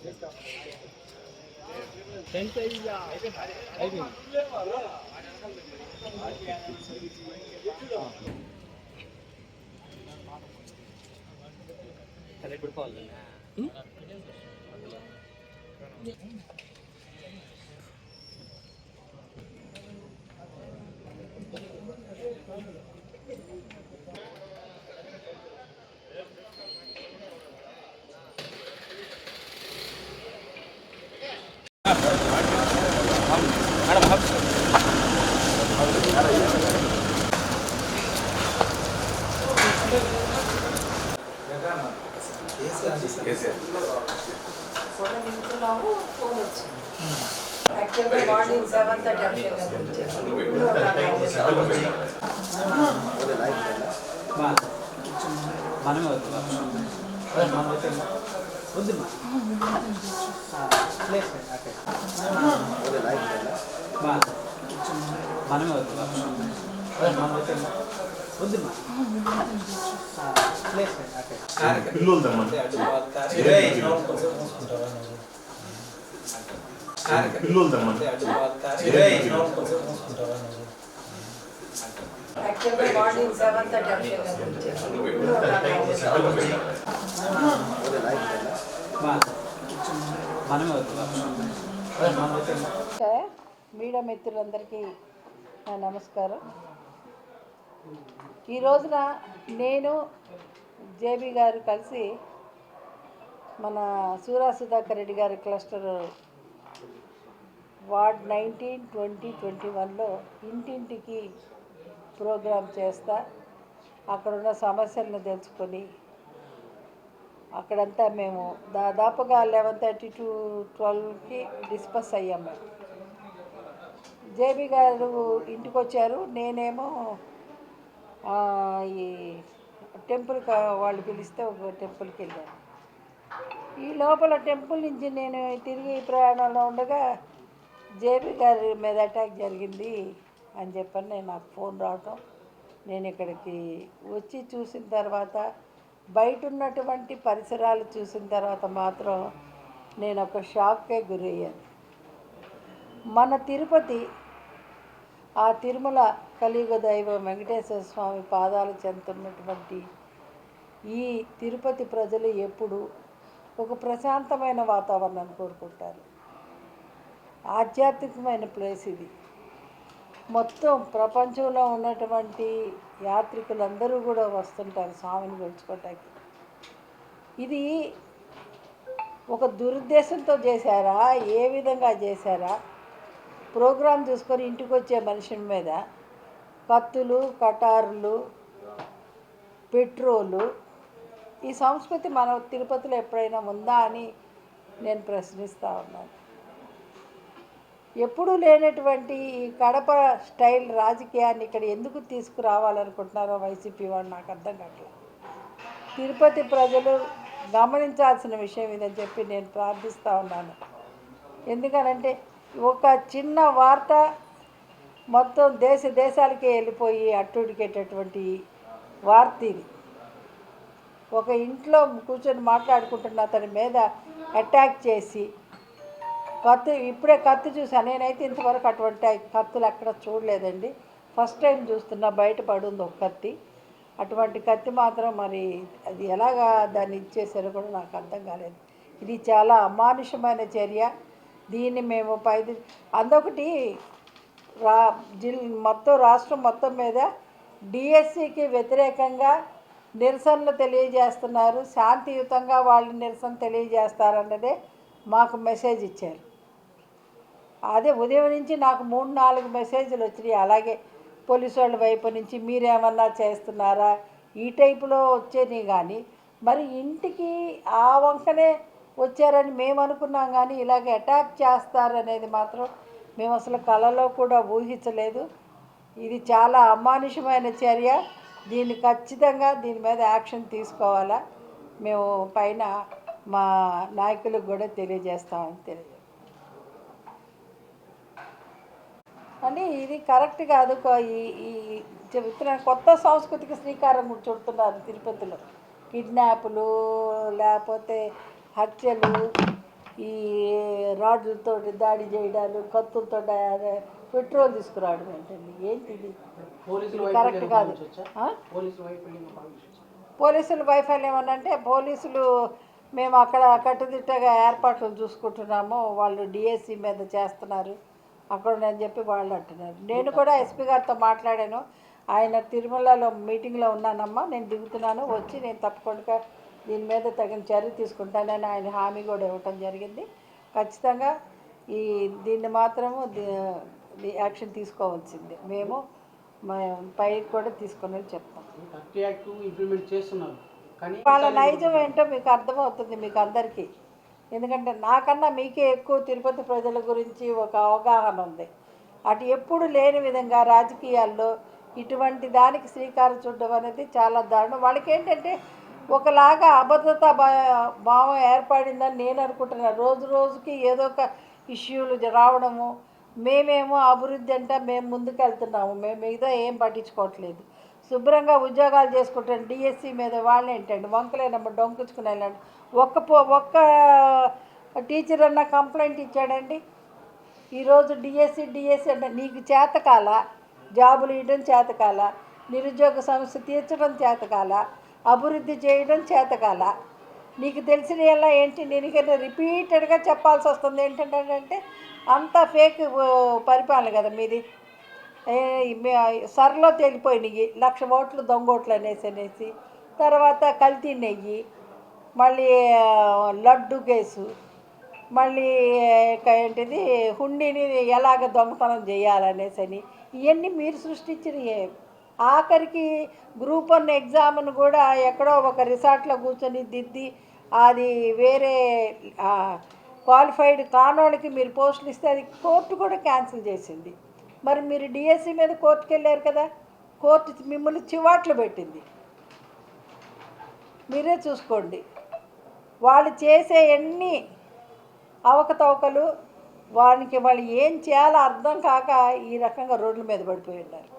యాక్చువల్గా మార్నింగ్ 7:30 మనమే వద్దు మనమే వద్దు యాక్చువల్గా మార్నింగ్ 7:30 మనమే మీడియా మిత్రులందరికీ నా నమస్కారం. ఈ రోజున నేను జేబీ గారు కలిసి మన సూరా సుధాకర్ రెడ్డి గారి క్లస్టర్ వార్డ్ 19, 20, 21లో ఇంటింటికి ప్రోగ్రాం చేస్తా అక్కడున్న సమస్యలను తెలుసుకొని అక్కడంతా మేము దాదాపుగా 11:30 to 12కి డిస్కస్ అయ్యాం. మేము జేబీ గారు ఇంటికి వచ్చారు, నేనేమో ఈ టెంపుల్కి వాళ్ళు పిలిస్తే ఒక టెంపుల్కి వెళ్ళాను. ఈ లోపల టెంపుల్ నుంచి నేను తిరిగి ప్రయాణంలో ఉండగా జేబీ గారి మీద అటాక్ జరిగింది అని చెప్పని నాకు ఫోన్ రావటం, నేను ఇక్కడికి వచ్చి చూసిన తర్వాత బయట ఉన్నటువంటి పరిసరాలు చూసిన తర్వాత మాత్రం నేను ఒక షాక్కే గురయ్యాను. మన తిరుపతి, ఆ తిరుమల కలియుగ దైవం వెంకటేశ్వర స్వామి పాదాలు చెందుతున్నటువంటి ఈ తిరుపతి ప్రజలు ఎప్పుడు ఒక ప్రశాంతమైన వాతావరణాన్ని కోరుకుంటారు. ఆధ్యాత్మికమైన ప్లేస్ ఇది. మొత్తం ప్రపంచంలో ఉన్నటువంటి యాత్రికులందరూ కూడా వస్తుంటారు స్వామిని కొలుచుకోవటానికి. ఇది ఒక దురుద్దేశంతో చేశారా, ఏ విధంగా చేశారా? ప్రోగ్రాం చూసుకొని ఇంటికి వచ్చే మనిషి మీద కత్తులు, కటారులు, పెట్రోలు, ఈ సంస్కృతి మన తిరుపతిలో ఎప్పుడైనా ఉందా అని నేను ప్రశ్నిస్తూ ఉన్నాను. ఎప్పుడూ లేనటువంటి ఈ కడప స్టైల్ రాజకీయాన్ని ఇక్కడ ఎందుకు తీసుకురావాలనుకుంటున్నారో వైసీపీ వాళ్ళు నాకు అర్థం కావట్లేదు. తిరుపతి ప్రజలు గమనించాల్సిన విషయం ఇదని చెప్పి నేను ప్రార్థిస్తూ ఉన్నాను. ఎందుకనంటే ఒక చిన్న వార్త మొత్తం దేశాలకే వెళ్ళిపోయి అట్టుడికేటటువంటి వార్త ఇది. ఒక ఇంట్లో కూర్చొని మాట్లాడుకుంటున్న అతని మీద అటాక్ చేసి ఇప్పుడే కత్తి చూసాను. నేనైతే ఇంతవరకు అటువంటి కత్తులు ఎక్కడ చూడలేదండి, ఫస్ట్ టైం చూస్తున్నా. బయట పడుంది ఒక కత్తి, అటువంటి కత్తి మాత్రం మరి అది ఎలాగా దాన్ని ఇచ్చేసారో కూడా నాకు అర్థం కాలేదు. ఇది చాలా అమానుషమైన చర్య. దీన్ని మేము అందొకటి మొత్తం రాష్ట్రం మొత్తం మీద డిఎస్సికి వ్యతిరేకంగా నిరసనలు తెలియజేస్తున్నారు. శాంతియుతంగా వాళ్ళు నిరసన తెలియజేస్తారన్నదే మాకు మెసేజ్ ఇచ్చారు. అదే ఉదయం నుంచి నాకు 3-4 మెసేజ్లు వచ్చినాయి. అలాగే పోలీసు వాళ్ళ వైపు నుంచి మీరేమన్నా చేస్తున్నారా ఈ టైపులో వచ్చేవి. కానీ మరి ఇంటికి ఆ వంకనే వచ్చారని మేము అనుకున్నాం, కానీ ఇలాగ అటాక్ చేస్తారనేది మాత్రం మేము అసలు కలలో కూడా ఊహించలేదు. ఇది చాలా అమానుషమైన చర్య. దీన్ని ఖచ్చితంగా దీని మీద యాక్షన్ తీసుకోవాలా. మేము పైన మా నాయకులకు కూడా తెలియజేస్తామని అని ఇది కరెక్ట్ కాదు. ఈ చెబుతున్న కొత్త సంస్కృతికి శ్రీకారం చుడుతున్నారు తిరుపతిలో. కిడ్నాపులు, లేకపోతే హత్యలు, ఈ రాడ్లతో దాడి చేయడాలు, కత్తులతో పెట్రోల్ తీసుకురావడం ఏంటండి? ఏంటిది? పోలీసులు ఇది కరెక్ట్ కాదు. ఆ? పోలీసులు వైఫల్యం భావించవచ్చు. పోలీసుల వైఫల్యం ఏమనంటే పోలీసులు మేము అక్కడ కట్టుదిట్టగా ఏర్పాట్లు చూసుకుంటున్నాము, వాళ్ళు డిఎస్సి మీద చేస్తున్నారు అక్కడ అని చెప్పి వాళ్ళు అంటున్నారు. నేను కూడా ఎస్పీ గారితో మాట్లాడాను. ఆయన తిరుమలలో మీటింగ్లో ఉన్నానమ్మా, నేను దిగుతున్నాను, వచ్చి నేను తప్పకుండా దీని మీద తగిన చర్య తీసుకుంటానని ఆయన హామీ కూడా ఇవ్వటం జరిగింది. ఖచ్చితంగా దీన్ని మాత్రము యాక్షన్ తీసుకోవాల్సిందే. మేము పైకి కూడా తీసుకొని చెప్తాం. యాక్ట్ ఇంప్లిమెంట్ చేస్తున్నారు కానీ వాళ్ళ నైజం ఏంటో మీకు అర్థమవుతుంది మీకు అందరికీ. ఎందుకంటే నాకన్నా మీకే ఎక్కువ తిరుపతి ప్రజల గురించి ఒక అవగాహన ఉంది. అటు ఎప్పుడు లేని విధంగా రాజకీయాల్లో ఇటువంటి దానికి శ్రీకారం చుట్టడం అనేది చాలా దారుణం. వాళ్ళకి ఏంటంటే ఒకలాగా అభద్రతా భావం ఏర్పడిందని నేను అనుకుంటున్నాను. రోజు రోజుకి ఏదో ఒక ఇష్యూలు రావడము, మేమేమో అభివృద్ధి అంటే మేము ముందుకు వెళ్తున్నాము, మేము మిగతా ఏం పట్టించుకోవట్లేదు, శుభ్రంగా ఉద్యోగాలు చేసుకుంటాను. డిఎస్సి మీద వాళ్ళు ఏంటండి వంకలేనమ్మ డొంకుచుకుని వెళ్ళండి. ఒక్క టీచర్ అన్న కంప్లైంట్ ఇచ్చాడండి? ఈరోజు డిఎస్సి అంటే నీకు చేతకాల, జాబులు ఇవ్వడం చేతకాల, నిరుద్యోగ సమస్య తీర్చడం చేతకాల, అభివృద్ధి చేయడం చేతకాల, నీకు తెలిసిన ఎలా ఏంటి? నేను రిపీటెడ్గా చెప్పాల్సి వస్తుంది. ఏంటంటే అంతా ఫేక్ పరిపాలన కదా మీది. సర్లో తేలిపోయినాయి 1,00,000 ఓట్లు దొంగోట్లు అనేసి, తర్వాత కల్తీ నెయ్యి, మళ్ళీ లడ్డు కేసు, మళ్ళీ ఏంటిది హుండీని ఎలాగ దొంగతనం చేయాలనేసి ఇవన్నీ మీరు సృష్టించినవి. ఆఖరికి గ్రూప్ 1 ఎగ్జామ్ను కూడా ఎక్కడో ఒక రిసార్ట్లో కూర్చొని దిద్ది అది వేరే క్వాలిఫైడ్ కానోళ్ళకి మీరు పోస్టులు ఇస్తే అది కోర్టు కూడా క్యాన్సిల్ చేసింది. మరి మీరు డిఎస్సి మీద కోర్టుకు వెళ్ళారు కదా, కోర్టు మిమ్మల్ని చివాట్లు పెట్టింది. మీరే చూసుకోండి. వాళ్ళు చేసే ఎన్ని అవకతవకలు, వానికి వాళ్ళు ఏం చేయాలో అర్థం కాక ఈ రకంగా రోడ్ల మీద పడిపోయి ఉన్నారు.